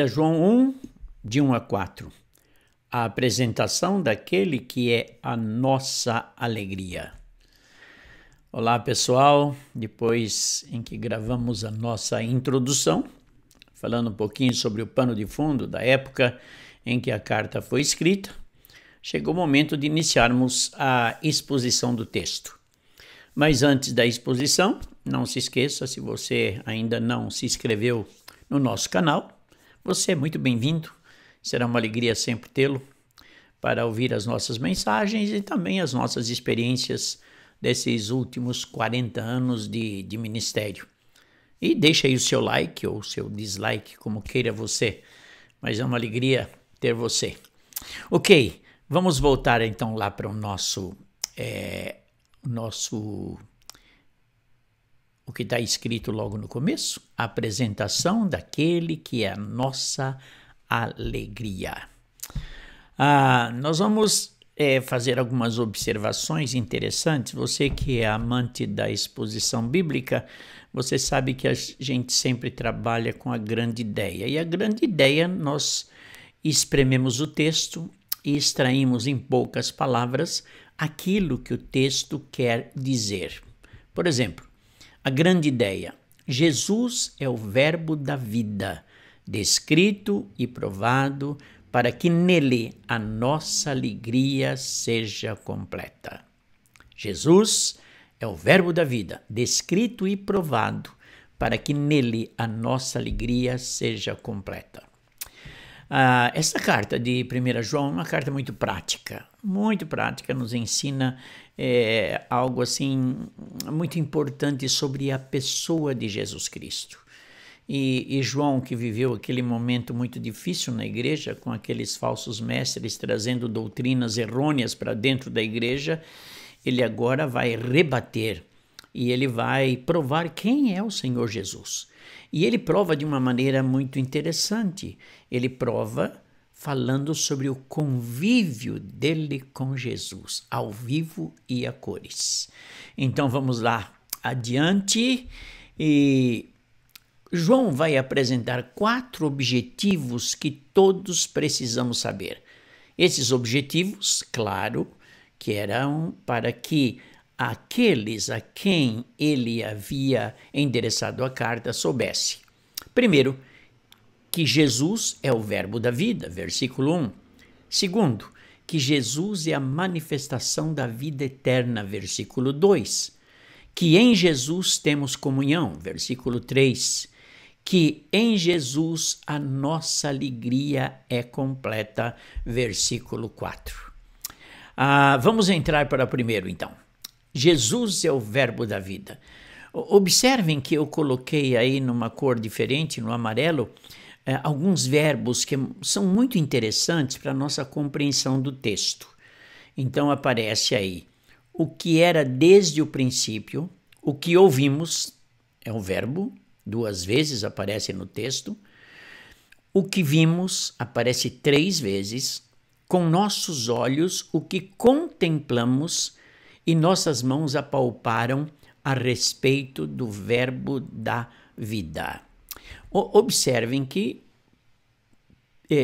1 João 1, de 1 a 4. A apresentação daquele que é a nossa alegria. Olá, pessoal. Depois em que gravamos a nossa introdução, falando um pouquinho sobre o pano de fundo da época em que a carta foi escrita, chegou o momento de iniciarmos a exposição do texto. Mas antes da exposição, não se esqueça, se você ainda não se inscreveu no nosso canal, você é muito bem-vindo. Será uma alegria sempre tê-lo para ouvir as nossas mensagens e também as nossas experiências desses últimos 40 anos de ministério. E deixa aí o seu like ou o seu dislike, como queira você, mas é uma alegria ter você. Ok, vamos voltar então lá para o o que está escrito logo no começo, a apresentação daquele que é a nossa alegria. Nós vamos fazer algumas observações interessantes. Você que é amante da exposição bíblica, você sabe que a gente sempre trabalha com a grande ideia. E a grande ideia, nós esprememos o texto e extraímos em poucas palavras aquilo que o texto quer dizer. Por exemplo, a grande ideia: Jesus é o verbo da vida, descrito e provado, para que nele a nossa alegria seja completa. Jesus é o verbo da vida, descrito e provado, para que nele a nossa alegria seja completa. Essa carta de 1 João é uma carta muito prática, nos ensina algo assim muito importante sobre a pessoa de Jesus Cristo. E João, que viveu aquele momento muito difícil na igreja, com aqueles falsos mestres trazendo doutrinas errôneas para dentro da igreja, ele agora vai rebater e ele vai provar quem é o Senhor Jesus. E ele prova de uma maneira muito interessante. Ele prova falando sobre o convívio dele com Jesus, ao vivo e a cores. Então vamos lá adiante. E João vai apresentar 4 objetivos que todos precisamos saber. Esses objetivos, claro, que eram para que aqueles a quem ele havia endereçado a carta soubesse. Primeiro, que Jesus é o verbo da vida, versículo 1. Segundo, que Jesus é a manifestação da vida eterna, versículo 2. Que em Jesus temos comunhão, versículo 3. Que em Jesus a nossa alegria é completa, versículo 4. Vamos entrar para o primeiro, então. Jesus é o verbo da vida. Observem que eu coloquei aí numa cor diferente, no amarelo, alguns verbos que são muito interessantes para a nossa compreensão do texto. Então aparece aí o que era desde o princípio, o que ouvimos, é um verbo, 2 vezes aparece no texto. O que vimos aparece 3 vezes. Com nossos olhos, o que contemplamos e nossas mãos apalparam a respeito do verbo da vida. Observem que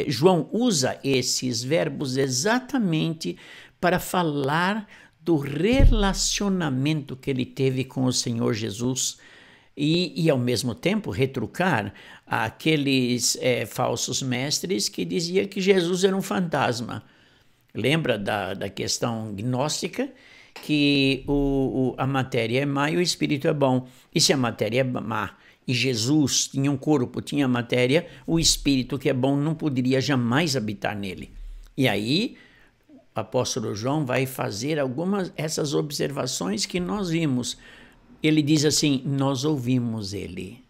João usa esses verbos exatamente para falar do relacionamento que ele teve com o Senhor Jesus e ao mesmo tempo retrucar aqueles falsos mestres que diziam que Jesus era um fantasma. Lembra da questão gnóstica? Que a matéria é má e o espírito é bom. E se a matéria é má e Jesus tinha um corpo, tinha matéria, o espírito que é bom não poderia jamais habitar nele. E aí o apóstolo João vai fazer algumas essas observações que nós vimos. Ele diz assim: nós ouvimos ele,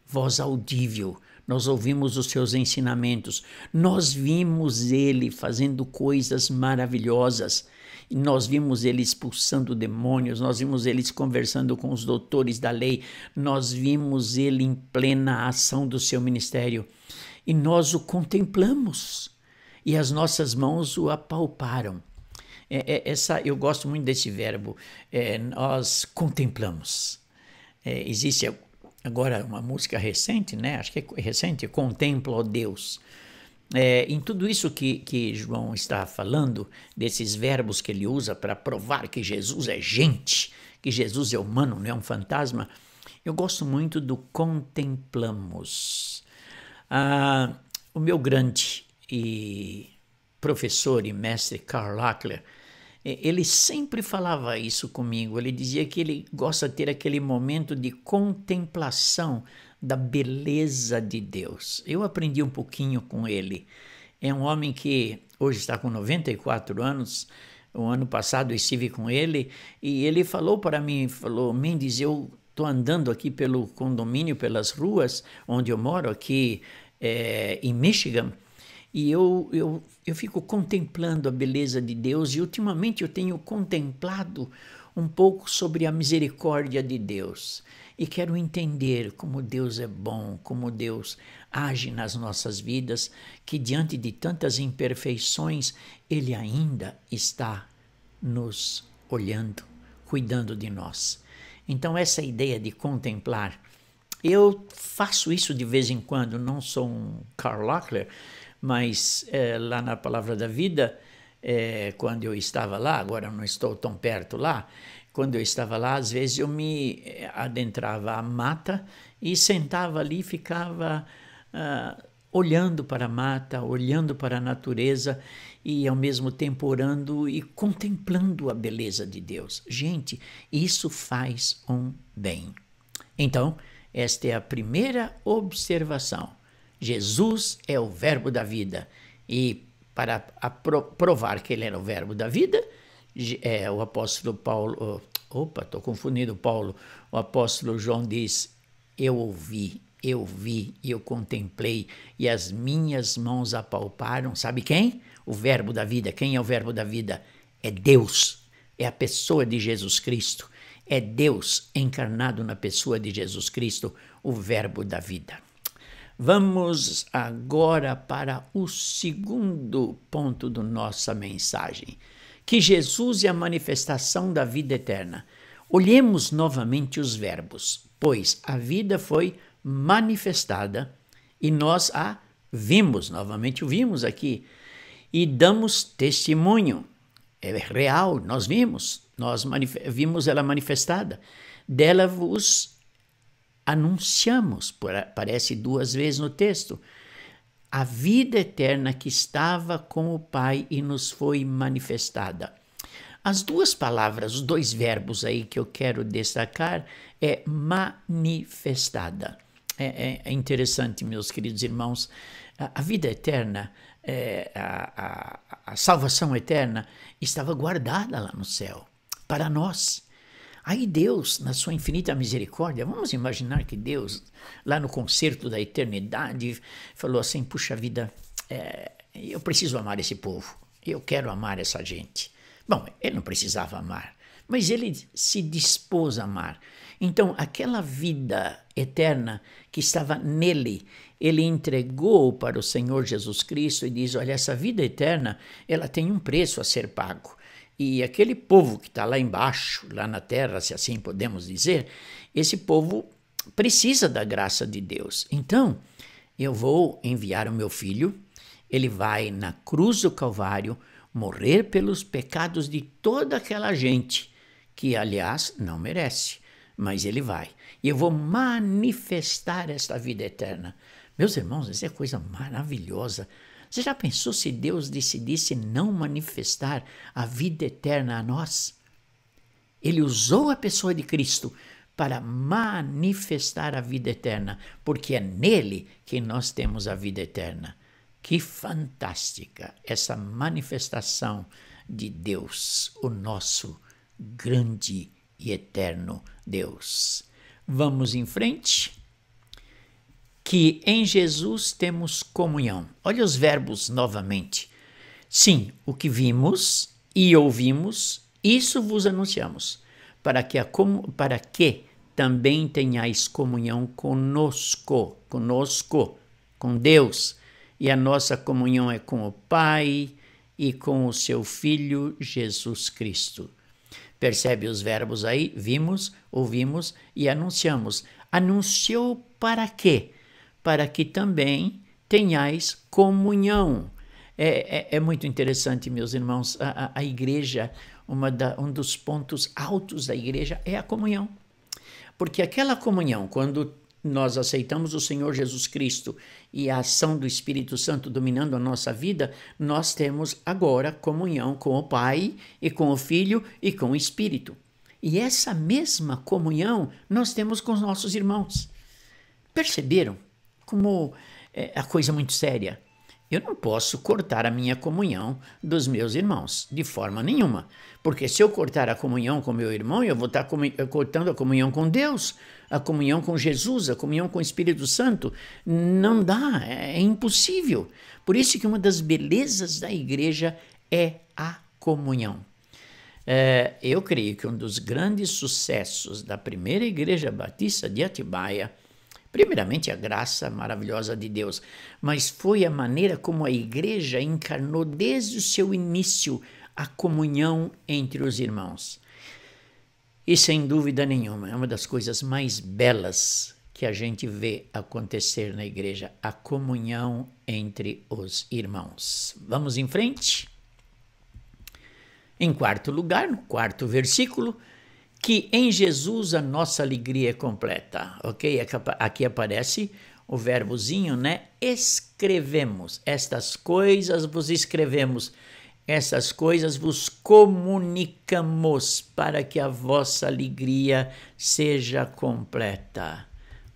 voz audível, nós ouvimos os seus ensinamentos, nós vimos ele fazendo coisas maravilhosas, nós vimos ele expulsando demônios, nós vimos ele conversando com os doutores da lei, nós vimos ele em plena ação do seu ministério e nós o contemplamos e as nossas mãos o apalparam. Eu gosto muito desse verbo, nós contemplamos. Existe agora uma música recente, né? Acho que é recente, Contempla, ó Deus. Em tudo isso que João está falando, desses verbos que ele usa para provar que Jesus é gente, que Jesus é humano, não é um fantasma, eu gosto muito do contemplamos. O meu grande professor e mestre Karl Lackler, ele sempre falava isso comigo. Ele dizia que ele gosta de ter aquele momento de contemplação da beleza de Deus. Eu aprendi um pouquinho com ele. É um homem que hoje está com 94 anos. O ano passado eu estive com ele e ele falou para mim, Mendes, eu estou andando aqui pelo condomínio, pelas ruas onde eu moro, aqui em Michigan, e eu fico contemplando a beleza de Deus, e ultimamente eu tenho contemplado um pouco sobre a misericórdia de Deus. E quero entender como Deus é bom, como Deus age nas nossas vidas, que diante de tantas imperfeições, Ele ainda está nos olhando, cuidando de nós. Então essa ideia de contemplar, eu faço isso de vez em quando, não sou um Karl Lackler, mas lá na Palavra da Vida, quando eu estava lá, agora não estou tão perto lá, quando eu estava lá, às vezes eu me adentrava à mata e sentava ali e ficava olhando para a mata, olhando para a natureza e ao mesmo tempo orando e contemplando a beleza de Deus. Gente, isso faz um bem. Então, esta é a primeira observação. Jesus é o verbo da vida, e para provar que ele era o verbo da vida, o apóstolo Paulo, estou confundindo Paulo, o apóstolo João diz, eu ouvi e eu contemplei, e as minhas mãos apalparam, sabe quem? O verbo da vida. Quem é o verbo da vida? É Deus, é a pessoa de Jesus Cristo, é Deus encarnado na pessoa de Jesus Cristo, o verbo da vida. Vamos agora para o segundo ponto da nossa mensagem, que Jesus é a manifestação da vida eterna. Olhemos novamente os verbos, pois a vida foi manifestada e nós a vimos, novamente o vimos aqui, e damos testemunho. É real, nós vimos ela manifestada, dela vos anunciamos, aparece 2 vezes no texto, a vida eterna que estava com o Pai e nos foi manifestada. As 2 palavras, os 2 verbos aí que eu quero destacar é manifestada. É interessante, meus queridos irmãos, a vida eterna, a salvação eterna estava guardada lá no céu, para nós. Aí Deus, na sua infinita misericórdia, vamos imaginar que Deus, lá no concerto da eternidade, falou assim, puxa vida, eu preciso amar esse povo, eu quero amar essa gente. Bom, ele não precisava amar, mas ele se dispôs a amar. Então, aquela vida eterna que estava nele, ele entregou para o Senhor Jesus Cristo e diz, olha, essa vida eterna, ela tem um preço a ser pago. E aquele povo que está lá embaixo, lá na terra, se assim podemos dizer, esse povo precisa da graça de Deus. Então, eu vou enviar o meu filho, ele vai na cruz do Calvário morrer pelos pecados de toda aquela gente, que aliás não merece, mas ele vai. E eu vou manifestar esta vida eterna. Meus irmãos, isso é coisa maravilhosa. Você já pensou se Deus decidisse não manifestar a vida eterna a nós? Ele usou a pessoa de Cristo para manifestar a vida eterna, porque é nele que nós temos a vida eterna. Que fantástica essa manifestação de Deus, o nosso grande e eterno Deus. Vamos em frente. Que em Jesus temos comunhão. Olha os verbos novamente. Sim, o que vimos e ouvimos, isso vos anunciamos, para que também tenhais comunhão conosco, com Deus. E a nossa comunhão é com o Pai e com o seu Filho Jesus Cristo. Percebe os verbos aí? Vimos, ouvimos e anunciamos. Anunciou para quê? Para que também tenhais comunhão. É muito interessante, meus irmãos, a igreja, um dos pontos altos da igreja é a comunhão. Porque aquela comunhão, quando nós aceitamos o Senhor Jesus Cristo e a ação do Espírito Santo dominando a nossa vida, nós temos agora comunhão com o Pai e com o Filho e com o Espírito. E essa mesma comunhão nós temos com os nossos irmãos. Perceberam como é a coisa muito séria? Eu não posso cortar a minha comunhão dos meus irmãos, de forma nenhuma. Porque se eu cortar a comunhão com meu irmão, eu vou estar cortando a comunhão com Deus, a comunhão com Jesus, a comunhão com o Espírito Santo. Não dá, é impossível. Por isso que uma das belezas da igreja é a comunhão. Eu creio que um dos grandes sucessos da primeira igreja batista de Atibaia, primeiramente a graça maravilhosa de Deus, mas foi a maneira como a igreja encarnou desde o seu início a comunhão entre os irmãos. E sem dúvida nenhuma, é uma das coisas mais belas que a gente vê acontecer na igreja, a comunhão entre os irmãos. Vamos em frente? Em quarto lugar, no quarto versículo, que em Jesus a nossa alegria é completa, ok? Aqui aparece o verbozinho, né? Escrevemos, estas coisas vos escrevemos, essas coisas vos comunicamos para que a vossa alegria seja completa.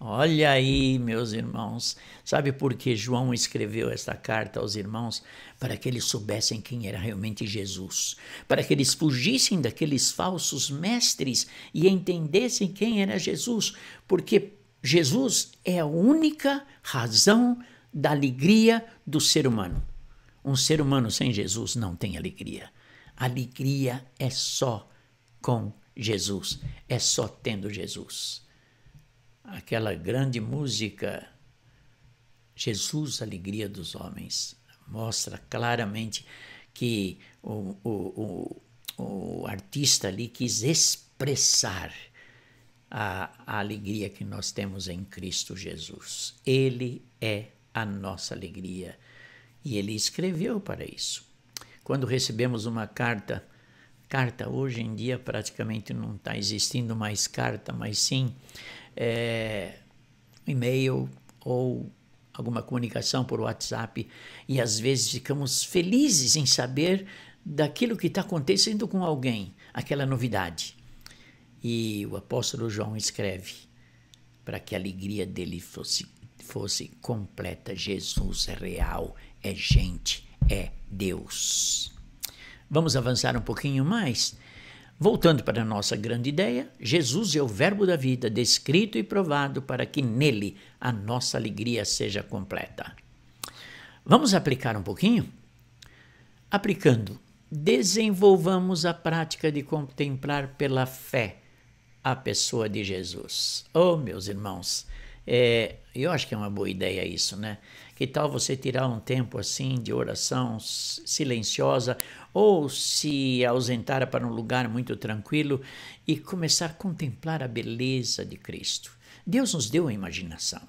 Olha aí, meus irmãos, sabe por que João escreveu esta carta aos irmãos? Para que eles soubessem quem era realmente Jesus, para que eles fugissem daqueles falsos mestres e entendessem quem era Jesus, porque Jesus é a única razão da alegria do ser humano. Um ser humano sem Jesus não tem alegria. Alegria é só com Jesus, é só tendo Jesus. Aquela grande música, Jesus, alegria dos homens, mostra claramente que o artista ali quis expressar a alegria que nós temos em Cristo Jesus. Ele é a nossa alegria e ele escreveu para isso. Quando recebemos uma carta hoje em dia praticamente não está existindo mais carta, mas sim e-mail ou alguma comunicação por WhatsApp, e às vezes ficamos felizes em saber daquilo que está acontecendo com alguém, aquela novidade. E o apóstolo João escreve para que a alegria dele fosse completa. Jesus é real, é gente, é Deus. Vamos avançar um pouquinho mais? Voltando para a nossa grande ideia, Jesus é o verbo da vida, descrito e provado para que nele a nossa alegria seja completa. Vamos aplicar um pouquinho? Aplicando, desenvolvamos a prática de contemplar pela fé a pessoa de Jesus. Oh, meus irmãos, eu acho que é uma boa ideia isso, né? Que tal você tirar um tempo assim de oração silenciosa ou se ausentar para um lugar muito tranquilo e começar a contemplar a beleza de Cristo. Deus nos deu a imaginação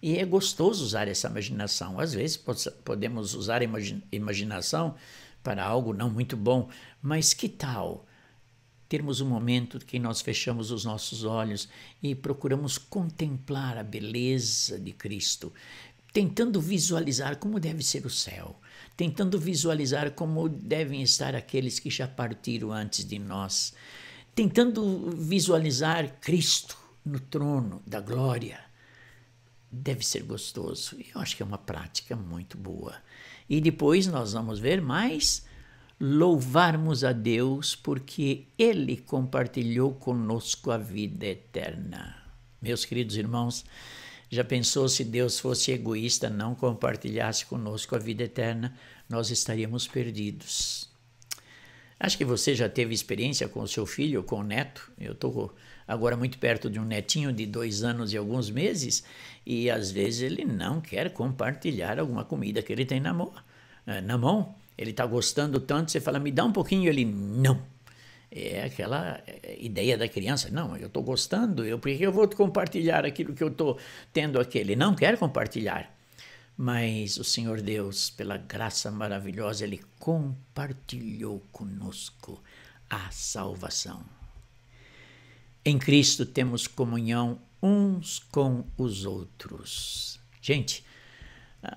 e é gostoso usar essa imaginação. Às vezes podemos usar a imaginação para algo não muito bom, mas que tal termos um momento que nós fechamos os nossos olhos e procuramos contemplar a beleza de Cristo, tentando visualizar como deve ser o céu, tentando visualizar como devem estar aqueles que já partiram antes de nós, tentando visualizar Cristo no trono da glória. Deve ser gostoso. Eu acho que é uma prática muito boa. E depois nós vamos ver mais, louvarmos a Deus porque Ele compartilhou conosco a vida eterna. Meus queridos irmãos, já pensou se Deus fosse egoísta, não compartilhasse conosco a vida eterna, nós estaríamos perdidos. Acho que você já teve experiência com o seu filho ou com o neto. Eu estou agora muito perto de um netinho de 2 anos e alguns meses e às vezes ele não quer compartilhar alguma comida que ele tem na mão. Ele está gostando tanto, você fala, me dá um pouquinho, ele não. É aquela ideia da criança, não, eu estou gostando, por que eu vou compartilhar aquilo que eu estou tendo aqui? Ele não quer compartilhar, mas o Senhor Deus, pela graça maravilhosa, Ele compartilhou conosco a salvação. Em Cristo temos comunhão uns com os outros. Gente,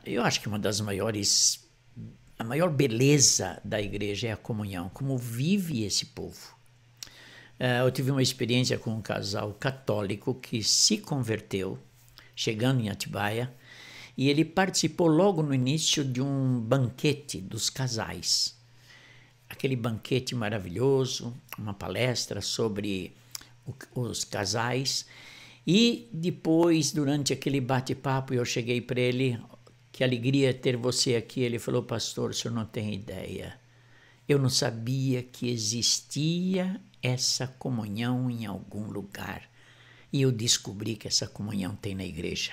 eu acho que a maior beleza da igreja é a comunhão, como vive esse povo. Eu tive uma experiência com um casal católico que se converteu, chegando em Atibaia, e ele participou logo no início de um banquete dos casais. Aquele banquete maravilhoso, uma palestra sobre os casais. E depois, durante aquele bate-papo, eu cheguei para ele, que alegria ter você aqui. Ele falou, pastor, o senhor não tem ideia. Eu não sabia que existia essa comunhão em algum lugar. E eu descobri que essa comunhão tem na igreja.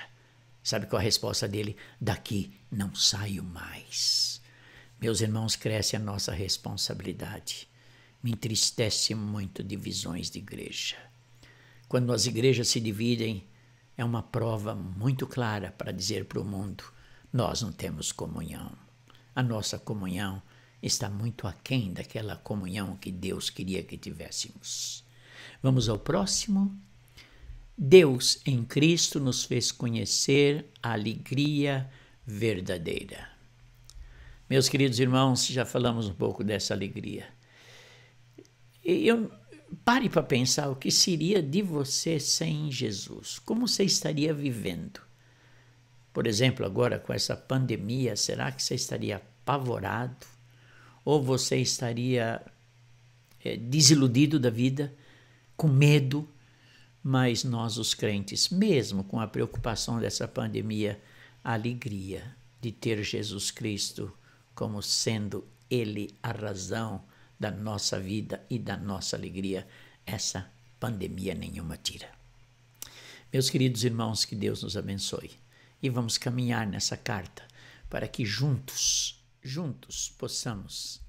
Sabe qual a resposta dele? Daqui não saio mais. Meus irmãos, cresce a nossa responsabilidade. Me entristece muito divisões de igreja. Quando as igrejas se dividem, é uma prova muito clara para dizer para o mundo, nós não temos comunhão. A nossa comunhão está muito aquém daquela comunhão que Deus queria que tivéssemos. Vamos ao próximo. Deus em Cristo nos fez conhecer a alegria verdadeira. Meus queridos irmãos, já falamos um pouco dessa alegria. Pare para pensar o que seria de você sem Jesus. Como você estaria vivendo? Por exemplo, agora com essa pandemia, será que você estaria apavorado? Ou você estaria desiludido da vida, com medo? Mas nós, os crentes, mesmo com a preocupação dessa pandemia, a alegria de ter Jesus Cristo como sendo Ele a razão da nossa vida e da nossa alegria, essa pandemia nenhuma tira. Meus queridos irmãos, que Deus nos abençoe. E vamos caminhar nessa carta para que juntos possamos